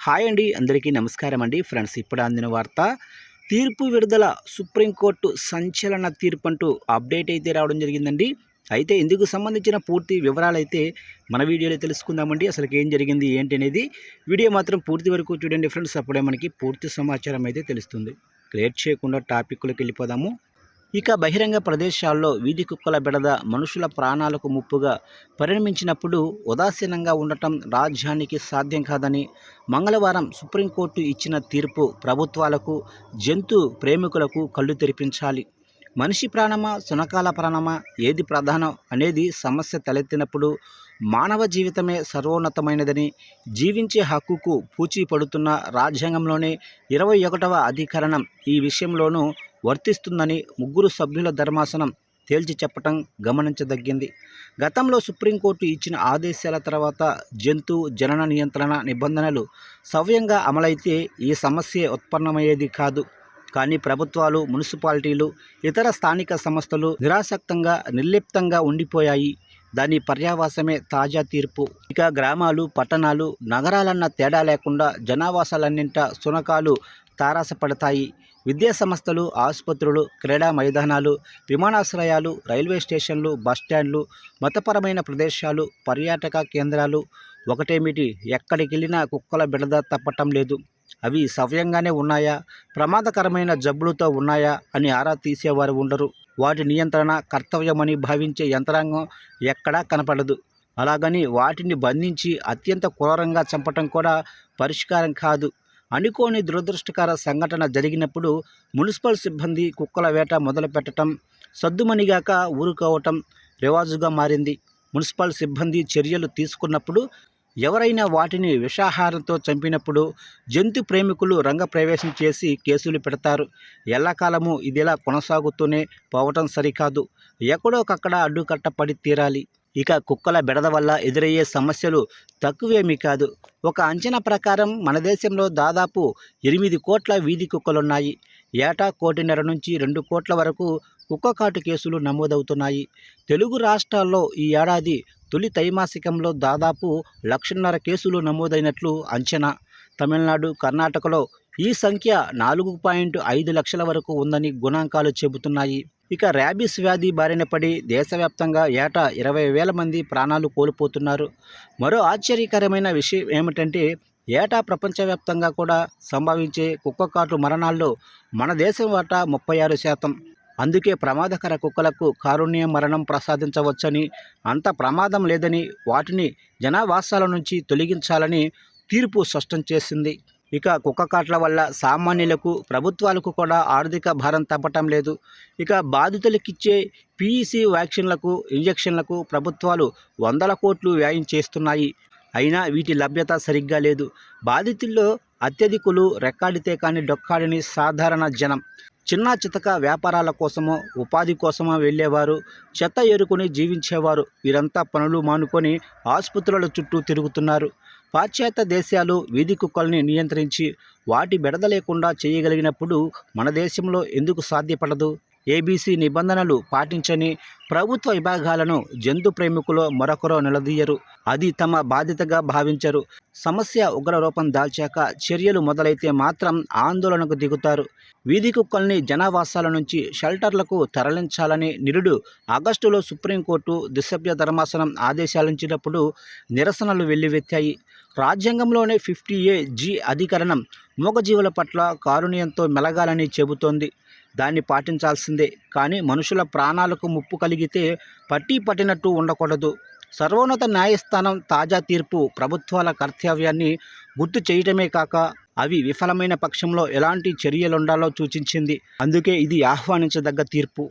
Hi అండి, అందరికీ నమస్కారం అండి. ఫ్రెండ్స్, ఇప్పుడు అందిన వార్త తీర్పు విడుదల. సుప్రీంకోర్టు సంచలన తీర్పు అంటూ అప్డేట్ అయితే రావడం జరిగిందండి. అయితే ఇందుకు సంబంధించిన పూర్తి వివరాలు అయితే మన వీడియోలో తెలుసుకుందామండి. అసలు ఏం జరిగింది ఏంటి అనేది వీడియో మాత్రం పూర్తి వరకు చూడండి ఫ్రెండ్స్. అప్పుడే మనకి పూర్తి సమాచారం అయితే తెలుస్తుంది. క్రియేట్ చేయకుండా టాపిక్లోకి వెళ్ళిపోదాము. ఇక బహిరంగ ప్రదేశాల్లో వీధి కుక్కల బెడద మనుషుల ప్రాణాలకు ముప్పుగా పరిణమించినప్పుడు ఉదాసీనంగా ఉండటం రాజ్యానికి సాధ్యం కాదని మంగళవారం సుప్రీంకోర్టు ఇచ్చిన తీర్పు ప్రభుత్వాలకు, జంతు ప్రేమికులకు కళ్ళు తెరిపించాలి. మనిషి ప్రాణమా, శునకాల ప్రాణమా, ఏది ప్రధానం అనేది సమస్య తలెత్తినప్పుడు మానవ జీవితమే సర్వోన్నతమైనదని, జీవించే హక్కుకు పూచీ పడుతున్న రాజ్యాంగంలోనే 21వ అధికరణం ఈ విషయంలోనూ వర్తిస్తుందని 3 సభ్యుల ధర్మాసనం తేల్చి చెప్పటం గమనించదగ్గింది. గతంలో సుప్రీంకోర్టు ఇచ్చిన ఆదేశాల తర్వాత జంతు జనన నియంత్రణ నిబంధనలు సవ్యంగా అమలైతే ఈ సమస్య ఉత్పన్నమయ్యేది కాదు. కానీ ప్రభుత్వాలు, మున్సిపాలిటీలు, ఇతర స్థానిక సంస్థలు నిరాసక్తంగా, నిర్లిప్తంగా ఉండిపోయాయి. దాని పర్యావసమే తాజా తీర్పు. ఇక గ్రామాలు, పట్టణాలు, నగరాలన్న తేడా లేకుండా జనావాసాలన్నింటా శునకాలు తారసపడతాయి. విద్యా సంస్థలు, ఆసుపత్రులు, క్రీడా మైదానాలు, విమానాశ్రయాలు, రైల్వే స్టేషన్లు, బస్టాండ్లు, మతపరమైన ప్రదేశాలు, పర్యాటక కేంద్రాలు ఒకటేమిటి, ఎక్కడికెళ్ళినా కుక్కల బెడద తప్పటం లేదు. అవి సవ్యంగానే ఉన్నాయా, ప్రమాదకరమైన జబ్బులతో ఉన్నాయా అని ఆరా తీసేవారు ఉండరు. వాటి నియంత్రణ కర్తవ్యమని భావించే యంత్రాంగం ఎక్కడా కనపడదు. అలాగని వాటిని బంధించి అత్యంత క్రూరంగా చంపటం కూడా పరిష్కారం కాదు. అనుకోని దురదృష్టకర సంఘటన జరిగినప్పుడు మున్సిపల్ సిబ్బంది కుక్కల వేట మొదలు పెట్టడం సద్దుమణిగాక ఊరుకోవటం రివాజుగా మారింది. మున్సిపల్ సిబ్బంది చర్యలు తీసుకున్నప్పుడు, ఎవరైనా వాటిని విషాహారంతో చంపినప్పుడు జంతు ప్రేమికులు రంగప్రవేశం చేసి కేసులు పెడతారు. ఎల్లకాలము ఇదిలా కొనసాగుతూనే పోవటం సరికాదు. ఎక్కడోకక్కడ అడ్డుకట్ట పడి తీరాలి. ఇక కుక్కల బెడద వల్ల ఎదురయ్యే సమస్యలు తక్కువేమీ కాదు. ఒక అంచనా ప్రకారం మన దేశంలో దాదాపు 8 కోట్ల వీధి కుక్కలున్నాయి. ఏటా 1.5 కోటి నుంచి 2 కోట్ల వరకు కుక్క కాటు కేసులు నమోదవుతున్నాయి. తెలుగు రాష్ట్రాల్లో ఈ ఏడాది తొలి త్రైమాసికంలో దాదాపు 1,50,000 కేసులు నమోదైనట్లు అంచనా. తమిళనాడు, కర్ణాటకలో ఈ సంఖ్య 4.5 లక్షల వరకు ఉందని గణాంకాలు చెబుతున్నాయి. ఇక ర్యాబిస్ వ్యాధి బారిన పడి దేశవ్యాప్తంగా ఏటా 20,000 మంది ప్రాణాలు కోల్పోతున్నారు. మరో ఆశ్చర్యకరమైన విషయం ఏమిటంటే, ఏటా ప్రపంచవ్యాప్తంగా కూడా సంభవించే కుక్కకాటు మరణాల్లో మన దేశం వాటా 36%. అందుకే ప్రమాదకర కుక్కలకు కారుణ్య మరణం ప్రసాదించవచ్చని, అంత ప్రమాదం లేదని, వాటిని జనావాసాల నుంచి తొలగించాలని తీర్పు స్పష్టం చేసింది. ఇక కుక్కకాట్ల వల్ల సామాన్యులకు, ప్రభుత్వాలకు కూడా ఆర్థిక భారం తప్పటం లేదు. ఇక బాధితులకిచ్చే పీఈసీ వ్యాక్సిన్లకు, ఇంజెక్షన్లకు ప్రభుత్వాలు 100 కోట్లు వ్యయం చేస్తున్నాయి. అయినా వీటి లభ్యత సరిగ్గా లేదు. బాధితుల్లో అత్యధికులు రెక్కాడితే కానీ డొక్కాడని సాధారణ జనం. చిన్న చితక వ్యాపారాల కోసమో, ఉపాధి కోసమో వెళ్ళేవారు, చెత్త ఏరుకొని జీవించేవారు. వీరంతా పనులు మానుకొని ఆసుపత్రుల చుట్టూ తిరుగుతున్నారు. పాశ్చాత్య దేశాలు వీధి కుక్కల్ని నియంత్రించి వాటి బెడద లేకుండా చేయగలిగినప్పుడు మన దేశంలో ఎందుకు సాధ్యపడదు? ఏబీసీ నిబంధనలు పాటించని ప్రభుత్వ విభాగాలను జంతు ప్రేమికులు మరొకరు నిలదీయరు. అది తమ బాధ్యతగా భావించరు. సమస్య ఉగ్రరూపం దాల్చాక చర్యలు మొదలైతే మాత్రం ఆందోళనకు దిగుతారు. వీధి కుక్కల్ని జనావాసాల నుంచి షెల్టర్లకు తరలించాలని నిరుడు ఆగస్టులో సుప్రీంకోర్టు ద్విసభ్య ధర్మాసనం ఆదేశాలించినప్పుడు నిరసనలు వెల్లువెత్తాయి. రాజ్యాంగంలోనే 50A(g) అధికరణం మూగజీవుల పట్ల కారుణ్యంతో మెలగాలని చెబుతోంది. దాన్ని పాటించాల్సిందే. కానీ మనుషుల ప్రాణాలకు ముప్పు కలిగితే పట్టి పట్టినట్టు ఉండకూడదు. సర్వోన్నత న్యాయస్థానం తాజా తీర్పు ప్రభుత్వాల కర్తవ్యాన్ని గుర్తు చేయటమే కాక, అవి విఫలమైన పక్షంలో ఎలాంటి చర్యలుండాలో సూచించింది. అందుకే ఇది ఆహ్వానించదగ్గ తీర్పు.